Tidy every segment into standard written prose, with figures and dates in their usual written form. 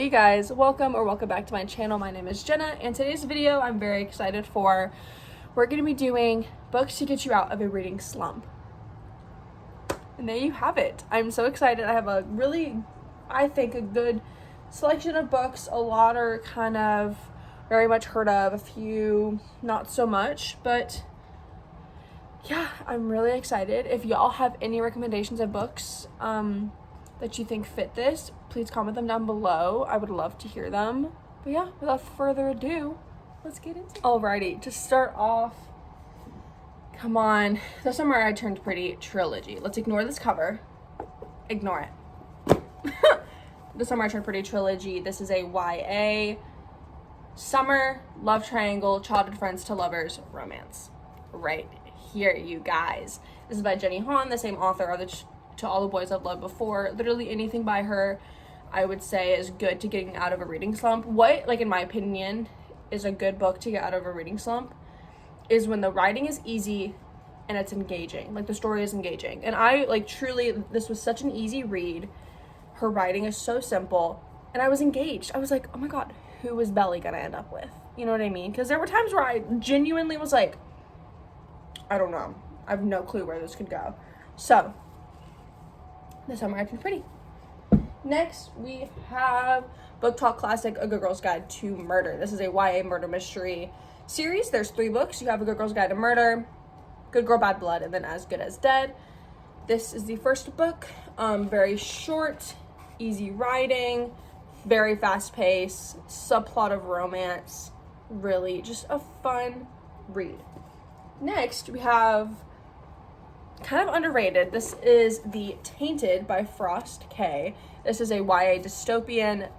Hey you guys, welcome back to my channel. My name is Jenna, and today's video I'm very excited for. We're going to be doing books to get you out of a reading slump. And there you have it. I'm so excited. I have a really, I think, a good selection of books. A lot are kind of very much heard of, a few not so much, but yeah, I'm really excited. If y'all have any recommendations of books that you think fit this, please comment them down below. I would love to hear them. But yeah, without further ado, let's get into it. Alrighty, to start off, come on, The Summer I Turned Pretty trilogy. Let's ignore this cover. Ignore it. The Summer I Turned Pretty trilogy. This is a YA summer love triangle, childhood friends to lovers romance. Right here, you guys. This is by Jenny Han, the same author of To All the Boys I've Loved Before. Literally anything by her, I would say, is good to getting out of a reading slump. What, like in my opinion, is a good book to get out of a reading slump is when the writing is easy and it's engaging. Like the story is engaging. And I, like, truly, this was such an easy read. Her writing is so simple. And I was engaged. I was like, oh my god, who is Belly gonna end up with? You know what I mean? Because there were times where I genuinely was like, I don't know. I have no clue where this could go. So, The Summer I Turned Pretty. Next, we have Book Talk Classic, A Good Girl's Guide to Murder. This is a YA murder mystery series. There's 3 books. You have A Good Girl's Guide to Murder, Good Girl, Bad Blood, and then As Good as Dead. This is the first book. Very short, easy writing, very fast pace, subplot of romance. Really just a fun read. Next, we have kind of underrated. This is The Tainted by Frost K. This is a YA dystopian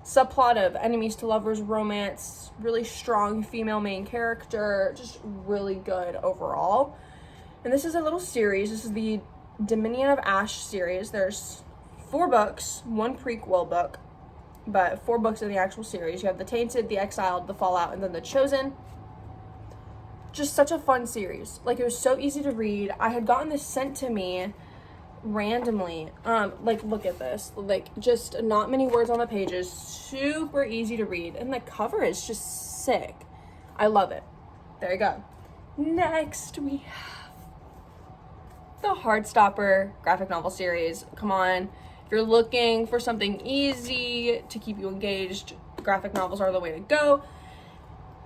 subplot of enemies to lovers romance. Really strong female main character. Just really good overall. And this is a little series. This is the Dominion of Ash series. There's 4 books, 1 prequel book, but 4 books in the actual series. You have The Tainted, The Exiled, The Fallout, and then The Chosen. Just such a fun series. Like, it was so easy to read. I had gotten this sent to me randomly. Like, look at this. Like, just not many words on the pages. Super easy to read. And the cover is just sick. I love it. There you go. Next, we have the Heartstopper graphic novel series. Come on. If you're looking for something easy to keep you engaged, graphic novels are the way to go.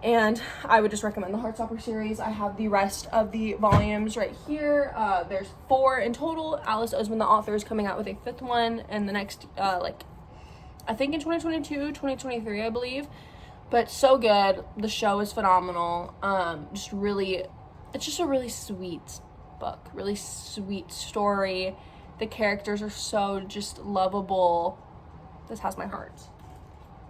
And I would just recommend the Heartstopper series. I have the rest of the volumes right here. There's 4 in total. Alice Oseman, the author, is coming out with a 5th one in the next, I think in 2022, 2023, I believe. But so good. The show is phenomenal. It's just a really sweet book. Really sweet story. The characters are so just lovable. This has my heart.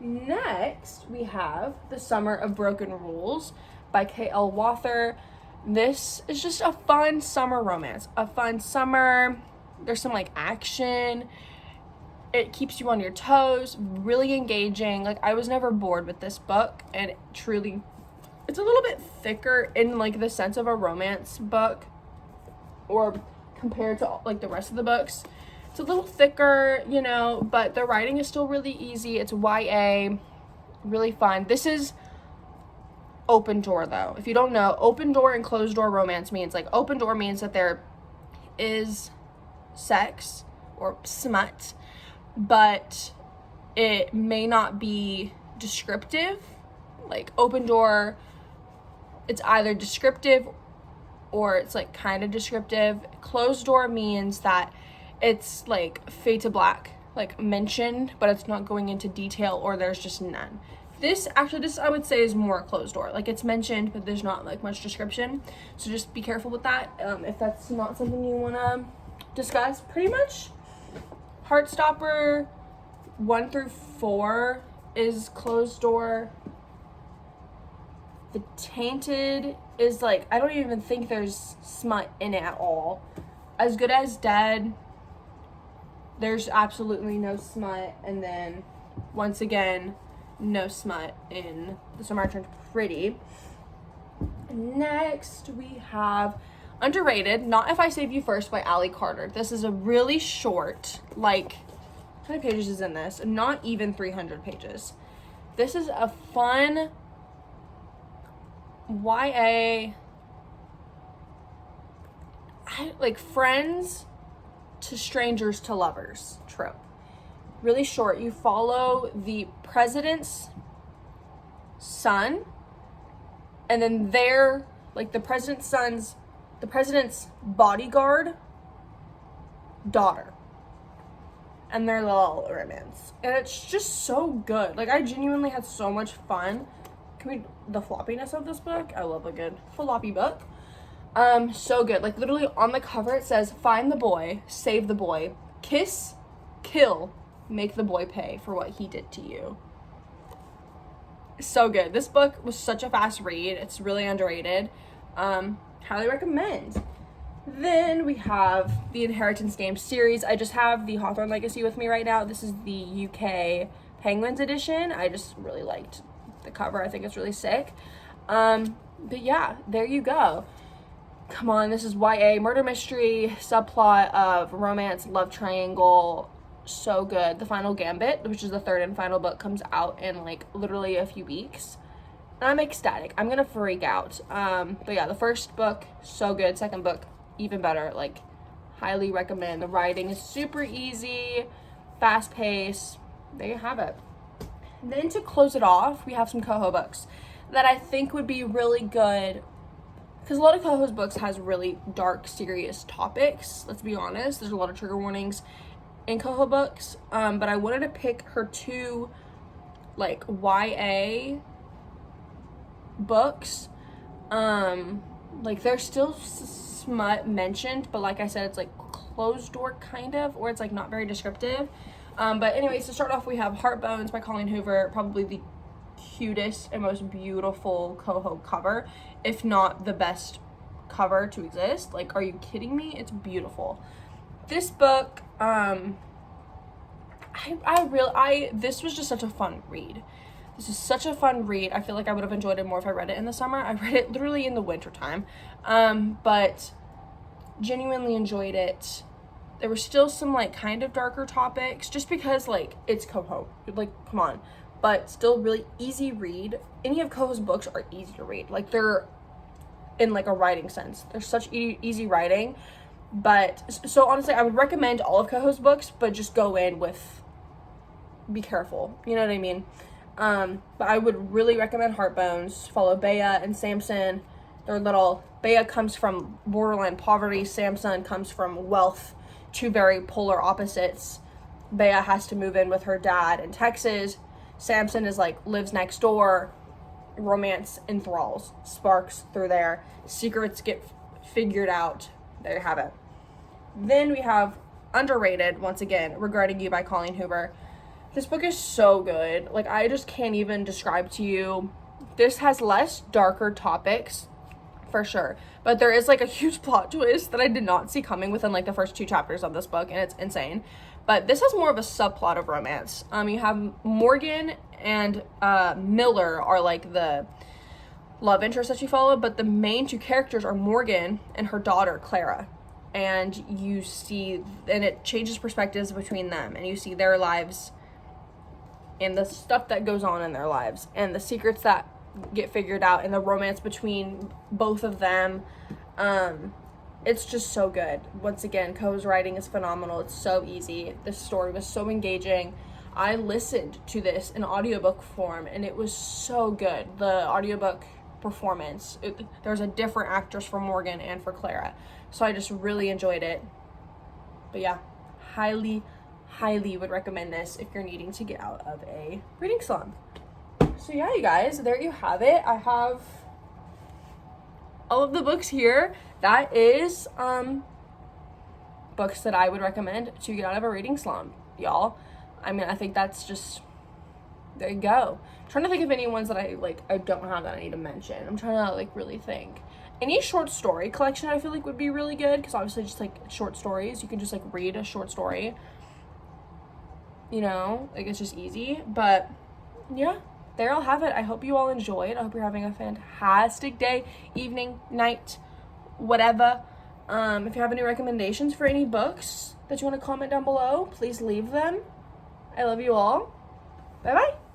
Next, we have The Summer of Broken Rules by K.L. Walther. This is just a fun summer romance. A fun summer. There's some, like, action. It keeps you on your toes. Really engaging. Like, I was never bored with this book. And truly, it's a little bit thicker in, like, the sense of a romance book. Or compared to, like, the rest of the books. It's a little thicker, you know, but the writing is still really easy. It's YA, really fun. This is open door, though. If you don't know, open door and closed door romance means, like, open door means that there is sex or smut, but it may not be descriptive. Like, open door, it's either descriptive or it's, like, kind of descriptive. Closed door means that it's like fade to black, like mentioned, but it's not going into detail, or there's just none. This I would say is more closed door. Like, it's mentioned, but there's not like much description. So just be careful with that. If that's not something you want to discuss. Pretty much Heartstopper 1 through 4 is closed door. The Tainted is like, I don't even think there's smut in it at all. As Good as Dead, there's absolutely no smut, and then once again, no smut in The Summer I Turned Pretty. Next, we have underrated, Not If I Save You First by Allie Carter. This is a really short, like how many pages is in this? Not even 300 pages. This is a fun YA, like friends to strangers to lovers trope. Really short. You follow the president's son, and then the president's bodyguard daughter, and their little romance. And it's just so good. Like, I genuinely had so much fun. The floppiness of this book, I love a good floppy book. So good. Like, literally on the cover it says, find the boy, save the boy, kiss, kill, make the boy pay for what he did to you. So good. This book was such a fast read. It's really underrated. Highly recommend. Then we have the Inheritance Games series. I just have the Hawthorne Legacy with me right now. This is the UK Penguins edition. I just really liked the cover. I think it's really sick. But yeah, there you go. Come on, this is YA murder mystery, subplot of romance, love triangle. So good. The Final Gambit, which is the third and final book, comes out in like literally a few weeks. And I'm ecstatic. I'm gonna freak out. But yeah, the first book, so good. Second book, even better. Like, highly recommend. The writing is super easy, fast paced. There you have it. Then to close it off, we have some Coho books that I think would be really good, because a lot of Coho's books has really dark, serious topics. Let's be honest. There's a lot of trigger warnings in Coho books. But I wanted to pick her two, like, YA books. Like, there's still smut mentioned, but like I said, it's like closed door kind of, or it's like not very descriptive. But anyways, to start off, we have Heartbones by Colleen Hoover, probably the cutest and most beautiful Coho cover, if not the best cover to exist. Like, are you kidding me? It's beautiful. This book, this was just such a fun read. This is such a fun read. I feel like I would have enjoyed it more if I read it in the summer. I read it literally in the winter time, but genuinely enjoyed it. There were still some like kind of darker topics, just because like it's Coho, like come on, but still really easy read. Any of Coho's books are easy to read. Like, they're in like a writing sense. They're such easy writing. But so honestly, I would recommend all of Coho's books, but just go in with, be careful. You know what I mean? But I would really recommend Heartbones. Follow Bea and Samson. Bea comes from borderline poverty. Samson comes from wealth. Two very polar opposites. Bea has to move in with her dad in Texas. Samson is like, lives next door. Romance enthralls. Sparks through there. Secrets get figured out. There you have it. Then we have Underrated, once again, Regarding You by Colleen Hoover. This book is so good. Like, I just can't even describe to you. This has less darker topics, for sure. But there is, like, a huge plot twist that I did not see coming within, like, the first 2 chapters of this book, and it's insane. But this has more of a subplot of romance. You have Morgan and Miller are, like, the love interest that you follow, but the main 2 characters are Morgan and her daughter, Clara. And you see, and it changes perspectives between them, and you see their lives and the stuff that goes on in their lives, and the secrets that get figured out, and the romance between both of them. It's just so good. Once again, Coho's writing is phenomenal. It's so easy. The story was so engaging. I listened to this in audiobook form, and it was so good. The audiobook performance, there's a different actress for Morgan and for Clara, so I just really enjoyed it. But yeah, highly would recommend this if you're needing to get out of a reading slump. So yeah, you guys, there you have it. I have all of the books here. That is books that I would recommend to get out of a reading slump, y'all. I mean, I think that's just, there you go. I'm trying to think of any ones that I don't have that I need to mention. I'm trying to like really think. Any short story collection I feel like would be really good, because obviously just like short stories, you can just like read a short story, you know, like it's just easy. But yeah, there I'll have it. I hope you all enjoyed. I hope you're having a fantastic day, evening, night, whatever. If you have any recommendations for any books that you want to comment down below, please leave them. I love you all. Bye-bye.